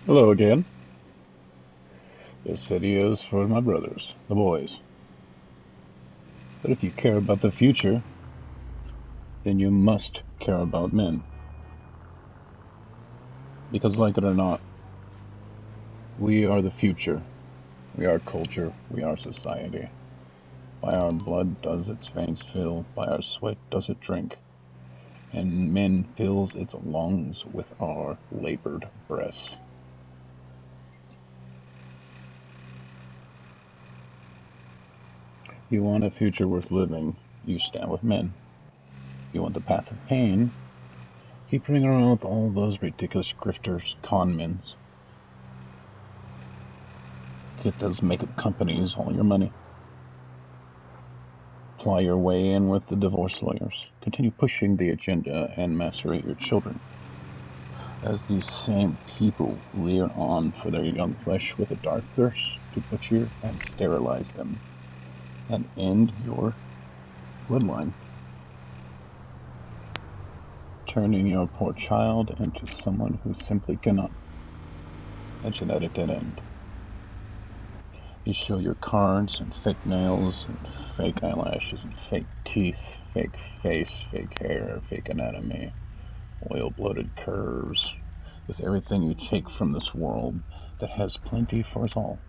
Hello again. This video is for my brothers, the boys. But if you care about the future, then you must care about men. Because like it or not, we are the future. We are culture. We are society. By our blood does its veins fill, by our sweat does it drink, and men fills its lungs with our labored breaths. You want a future worth living, you stand with men. You want the path of pain, keep running around with all those ridiculous grifters, conmen. Get those makeup companies all your money. Ply your way in with the divorce lawyers. Continue pushing the agenda and macerate your children. As these same people leer on for their young flesh with a dark thirst to butcher and sterilize them and end your bloodline. Turning your poor child into someone who simply cannot. A genetic dead end. You show your cards and fake nails and fake eyelashes and fake teeth, fake face, fake hair, fake anatomy, oil-bloated curves, with everything you take from this world that has plenty for us all.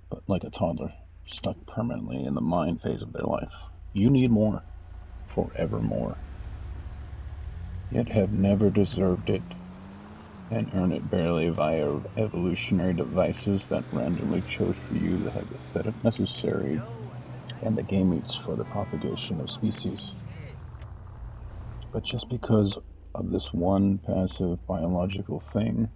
But like a toddler, stuck permanently in the mind phase of their life, you need more, forevermore, yet have never deserved it and earn it barely via evolutionary devices that randomly chose for you to have the setup necessary and the gametes for the propagation of species. But just because of this one passive biological thing,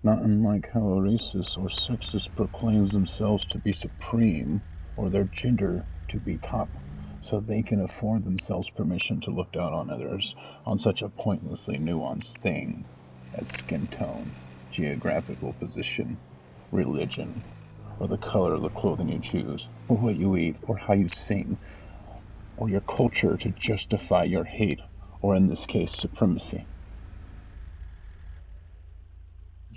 not unlike how a racist or sexist proclaims themselves to be supreme or their gender to be top, so they can afford themselves permission to look down on others on such a pointlessly nuanced thing as skin tone, geographical position, religion, or the color of the clothing you choose, or what you eat, or how you sing, or your culture to justify your hate, or in this case, supremacy.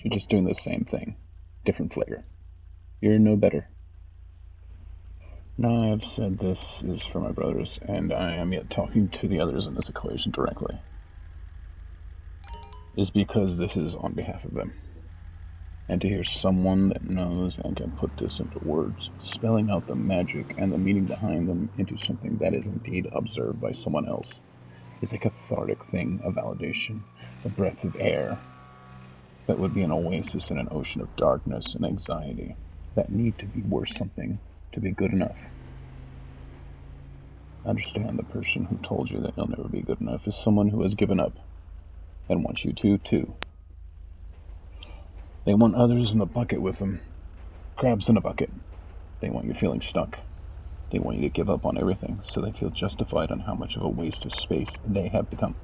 You're just doing the same thing, different flavor. You're no better. Now I have said this is for my brothers, and I am yet talking to the others in this equation directly, is because this is on behalf of them. And to hear someone that knows and can put this into words, spelling out the magic and the meaning behind them into something that is indeed observed by someone else, is a cathartic thing of validation, a breath of air that would be an oasis in an ocean of darkness and anxiety that need to be worth something to be good enough. Understand the person who told you that you'll never be good enough is someone who has given up and wants you to, too. They want others in the bucket with them. Crabs in a bucket. They want you feeling stuck. They want you to give up on everything so they feel justified on how much of a waste of space they have become.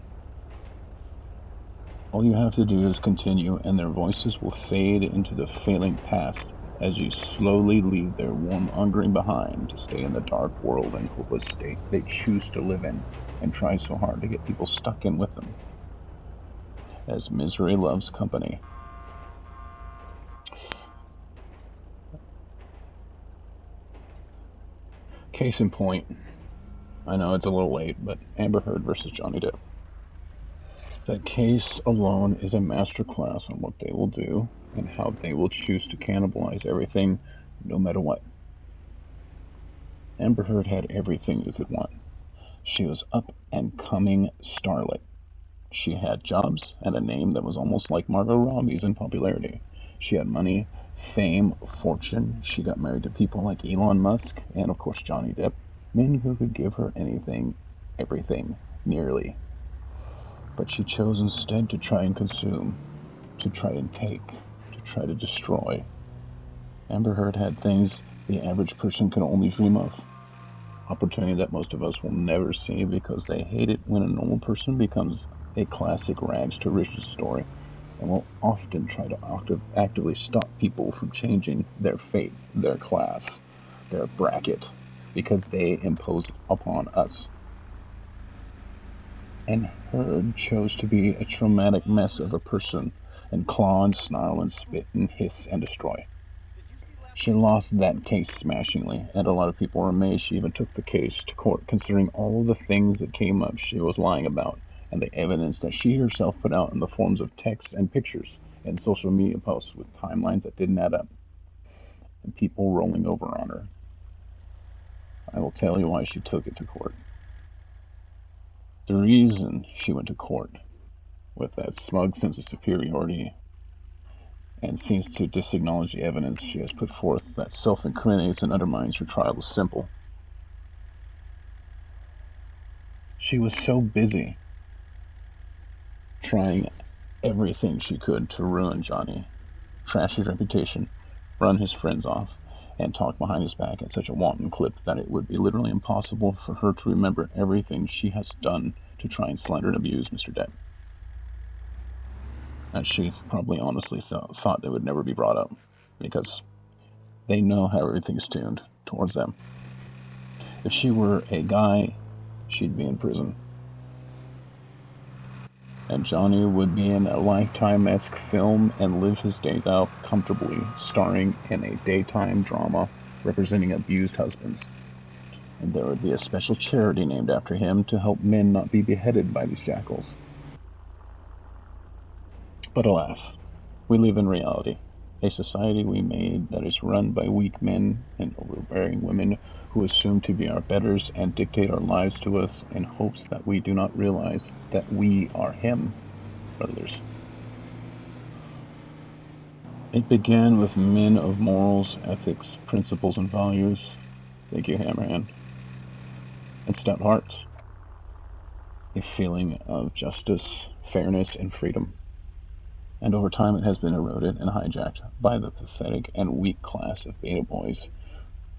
All you have to do is continue, and their voices will fade into the failing past as you slowly leave their warm hungering behind to stay in the dark world and hopeless state they choose to live in and try so hard to get people stuck in with them. As misery loves company. Case in point, I know it's a little late, but Amber Heard versus Johnny Depp. That case alone is a masterclass on what they will do and how they will choose to cannibalize everything, no matter what. Amber Heard had everything you could want. She was up and coming starlet. She had jobs and a name that was almost like Margot Robbie's in popularity. She had money, fame, fortune. She got married to people like Elon Musk and, of course, Johnny Depp, men who could give her anything, everything, nearly. But she chose instead to try and consume, to try and take, to try to destroy. Amber Heard had things the average person can only dream of. Opportunity that most of us will never see because they hate it when a normal person becomes a classic rags to riches story and will often try to actively stop people from changing their fate, their class, their bracket, because they impose it upon us. And Heard chose to be a traumatic mess of a person and claw and snarl and spit and hiss and destroy. She lost that case smashingly, and a lot of people were amazed she even took the case to court, considering all of the things that came up she was lying about, and the evidence that she herself put out in the forms of texts and pictures and social media posts with timelines that didn't add up, and people rolling over on her. I will tell you why she took it to court. The reason she went to court with that smug sense of superiority and seems to disacknowledge the evidence she has put forth that self-incriminates and undermines her trial is simple. She was so busy trying everything she could to ruin Johnny, trash his reputation, run his friends off, and talk behind his back at such a wanton clip that it would be literally impossible for her to remember everything she has done to try and slander and abuse Mr. Depp. And she probably honestly thought it would never be brought up, because they know how everything's tuned towards them. If she were a guy, she'd be in prison. And Johnny would be in a Lifetime-esque film and live his days out comfortably, starring in a daytime drama representing abused husbands. And there would be a special charity named after him to help men not be beheaded by these jackals. But alas, we live in reality, a society we made that is run by weak men and overbearing women who assume to be our betters and dictate our lives to us in hopes that we do not realize that we are him, brothers. It began with men of morals, ethics, principles, and values. Thank you, Hammerhand. And stout hearts. A feeling of justice, fairness, and freedom. And over time it has been eroded and hijacked by the pathetic and weak class of beta boys,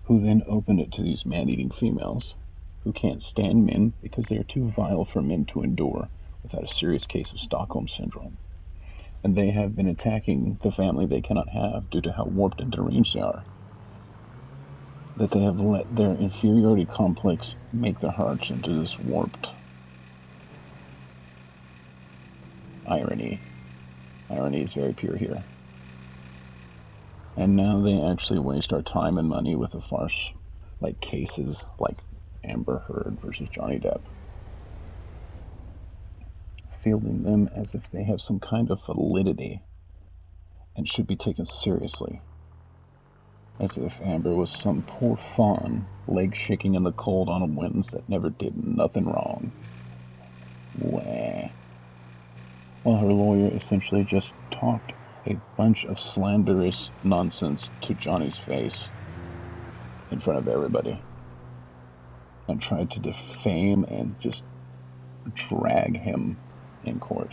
who then opened it to these man-eating females, who can't stand men because they are too vile for men to endure without a serious case of Stockholm Syndrome. And they have been attacking the family they cannot have due to how warped and deranged they are. That they have let their inferiority complex make their hearts into this warped irony. Irony is very pure here. And now they actually waste our time and money with a farce like cases like Amber Heard versus Johnny Depp, fielding them as if they have some kind of validity and should be taken seriously, as if Amber was some poor fawn, legs shaking in the cold autumn winds that never did nothing wrong. Wah. While her lawyer essentially just talked a bunch of slanderous nonsense to Johnny's face in front of everybody and tried to defame and just drag him in court,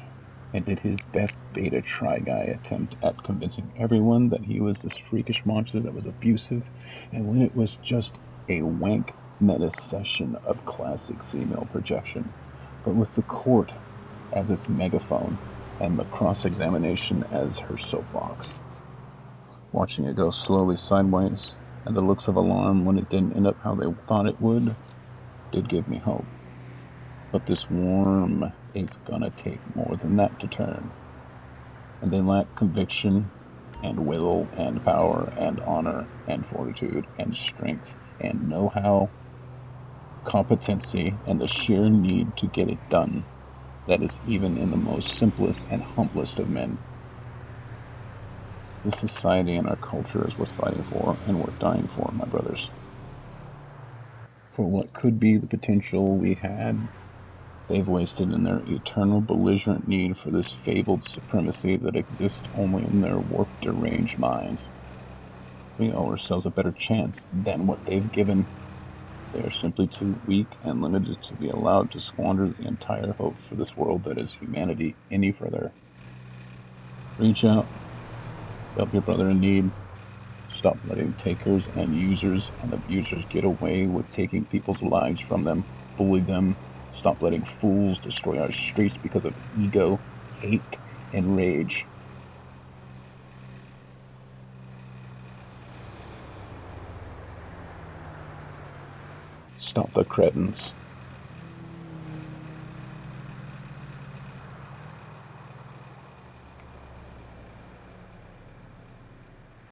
and did his best beta try guy attempt at convincing everyone that he was this freakish monster that was abusive, and when it was just a wank meta session of classic female projection, but with the court as its megaphone and the cross-examination as her soapbox. Watching it go slowly sideways, and the looks of alarm when it didn't end up how they thought it would, did give me hope. But this worm is gonna take more than that to turn. And they lack conviction, and will, and power, and honor, and fortitude, and strength, and know-how, competency, and the sheer need to get it done. That is even in the most simplest and humblest of men. This society and our culture is worth fighting for, and worth dying for, my brothers. For what could be the potential we had, they've wasted in their eternal belligerent need for this fabled supremacy that exists only in their warped, deranged minds. We owe ourselves a better chance than what they've given. They are simply too weak and limited to be allowed to squander the entire hope for this world that is humanity any further. Reach out. Help your brother in need. Stop letting takers and users and abusers get away with taking people's lives from them. Bully them. Stop letting fools destroy our streets because of ego, hate, and rage. Stop the cretins.